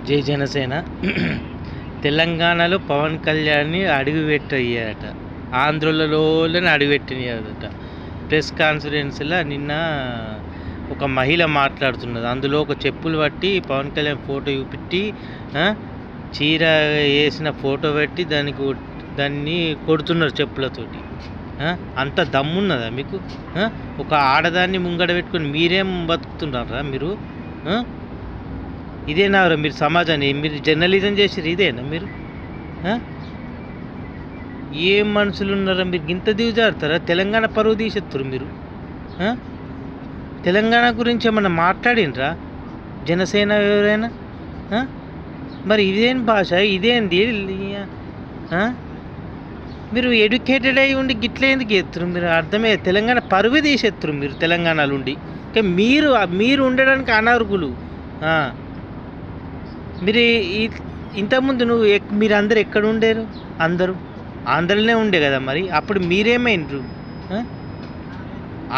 జై జనసేన. తెలంగాణలో పవన్ కళ్యాణ్ని అడుగుపెట్టయ్యారట, ఆంధ్రలోనే అడుగుపెట్టినారట. ప్రెస్ కాన్ఫరెన్స్లో నిన్న ఒక మహిళ మాట్లాడుతున్నది. అందులో ఒక చెప్పులు పట్టి పవన్ కళ్యాణ్ ఫోటో చూపెట్టి చీర వేసిన ఫోటో పెట్టి దాన్ని కొడుతున్నారు చెప్పులతోటి. అంత దమ్మున్నదా మీకు? ఒక ఆడదాన్ని ముంగడ పెట్టుకొని మీరేం బతుకుతున్నారా మీరు? ఇదేనా మీరు సమాజాన్ని మీరు జర్నలిజం చేసిరు? ఇదేనా మీరు? ఏం మనుషులు ఉన్నారా మీరు? ఇంత దిగుజారుతారా? తెలంగాణ పరువు తీసేస్తారు మీరు. తెలంగాణ గురించి ఏమన్నా మాట్లాడినరా జనసేన ఎవరైనా? మరి ఇదేం భాష? ఇదేంది? మీరు ఎడ్యుకేటెడ్ అయి ఉండి గిట్ల ఎందుకు ఎత్తురు మీరు? అర్థమే, తెలంగాణ పరువు తీసేస్తారు మీరు తెలంగాణలో ఉండి. మీరు ఉండడానికి అనర్హులు. మీరు ఇంతకుముందు మీరు అందరు ఎక్కడ ఉండేరు? అందరూ ఆంధ్రలోనే ఉండే కదా. మరి అప్పుడు మీరేమైనరు?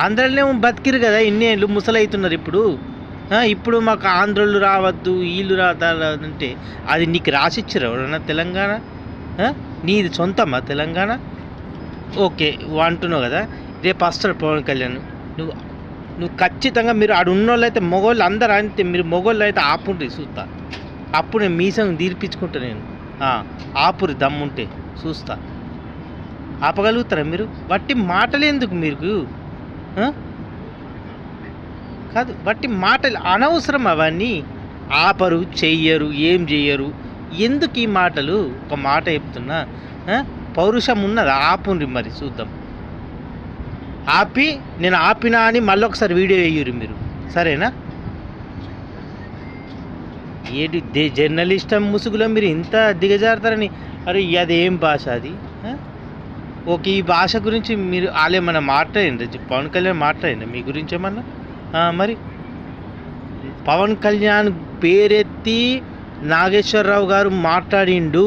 ఆంధ్రలోనే బతికిరు కదా ఇన్నేళ్ళు. ముసలవుతున్నారు ఇప్పుడు. ఇప్పుడు మాకు ఆంధ్రులు రావద్దు, వీళ్ళు రాదంటే అది నీకు రాసిచ్చారు ఎవరన్నా? తెలంగాణ నీది సొంతమా తెలంగాణ? ఓకే అంటున్నావు కదా, రేపు వస్తాడు పవన్ కళ్యాణ్. నువ్వు ఖచ్చితంగా మీరు ఆడు ఉన్నోళ్ళు అయితే మొగోళ్ళు అందరూ అంతే. మీరు మొగోళ్ళు అయితే ఆపుండ్రి చూస్తా. అప్పుడు నేను మీసం తీర్పించుకుంటా నేను. ఆపురి దమ్ముంటే చూస్తా. ఆపగలుగుతారా మీరు? వట్టి మాటలు ఎందుకు మీకు? కాదు, వట్టి మాటలు అనవసరం. అవన్నీ ఆపరు, చెయ్యరు, ఏం చెయ్యరు. ఎందుకు ఈ మాటలు? ఒక మాట చెప్తున్నా, పౌరుషం ఉన్నది. ఆపుండ్రి మరి చూద్దాం. ఆపి నేను ఆపినా అని మళ్ళీ ఒకసారి వీడియో వేయరు మీరు, సరేనా? ఏది జర్నలిస్టం ముసుగులో మీరు ఇంత దిగజారుతారని? అరే అదేం భాష అది? ఓకే, ఈ భాష గురించి మీరు వాళ్ళేమన్నా మాట్లాడిండ్రు? పవన్ కళ్యాణ్ మాట్లాడిండ్రు మీ గురించి ఏమన్నా? మరి పవన్ కళ్యాణ్ పేరెత్తి నాగేశ్వరరావు గారు మాట్లాడిండు.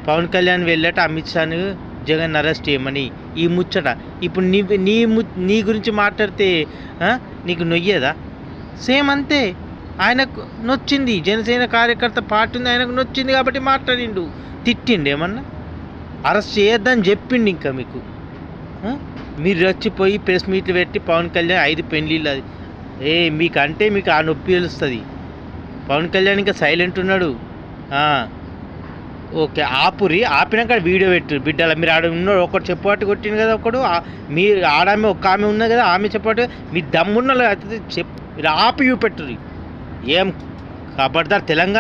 పవన్ కళ్యాణ్ వెళ్ళట అమిత్ షాను జగన్ అరెస్ట్ చేయమని. ఈ ముచ్చట ఇప్పుడు నీ గురించి మాట్లాడితే నీకు నొయ్యేదా? సేమ్ అంతే. ఆయనకు నొచ్చింది, జనసేన కార్యకర్త పార్టీ ఉంది, ఆయనకు నొచ్చింది కాబట్టి మాట్లాడిండు. తిట్టిండు ఏమన్నా? అరెస్ట్ చేయొద్దని చెప్పిండు. ఇంకా మీకు మీరు వచ్చిపోయి ప్రెస్ మీట్లు పెట్టి పవన్ కళ్యాణ్ 5 పెళ్ళిళ్ళు అది మీకంటే మీకు ఆ నొప్పి తెలుస్తుంది. పవన్ కళ్యాణ్ ఇంకా సైలెంట్ ఉన్నాడు. ఓకే, ఆపురి. ఆపినాక వీడియో పెట్టు బిడ్డల. మీరు ఆడ ఉన్నాడు ఒకటి చెప్పాటు కొట్టింది కదా, ఒకడు మీరు ఆడామె ఒక్క ఆమె ఉన్నది కదా, ఆమె చెప్పాటు మీ దమ్మున్న మీరు ఆపి చూపెట్టుర్రి. ఏం ఖబర్దార్ తెలంగాణ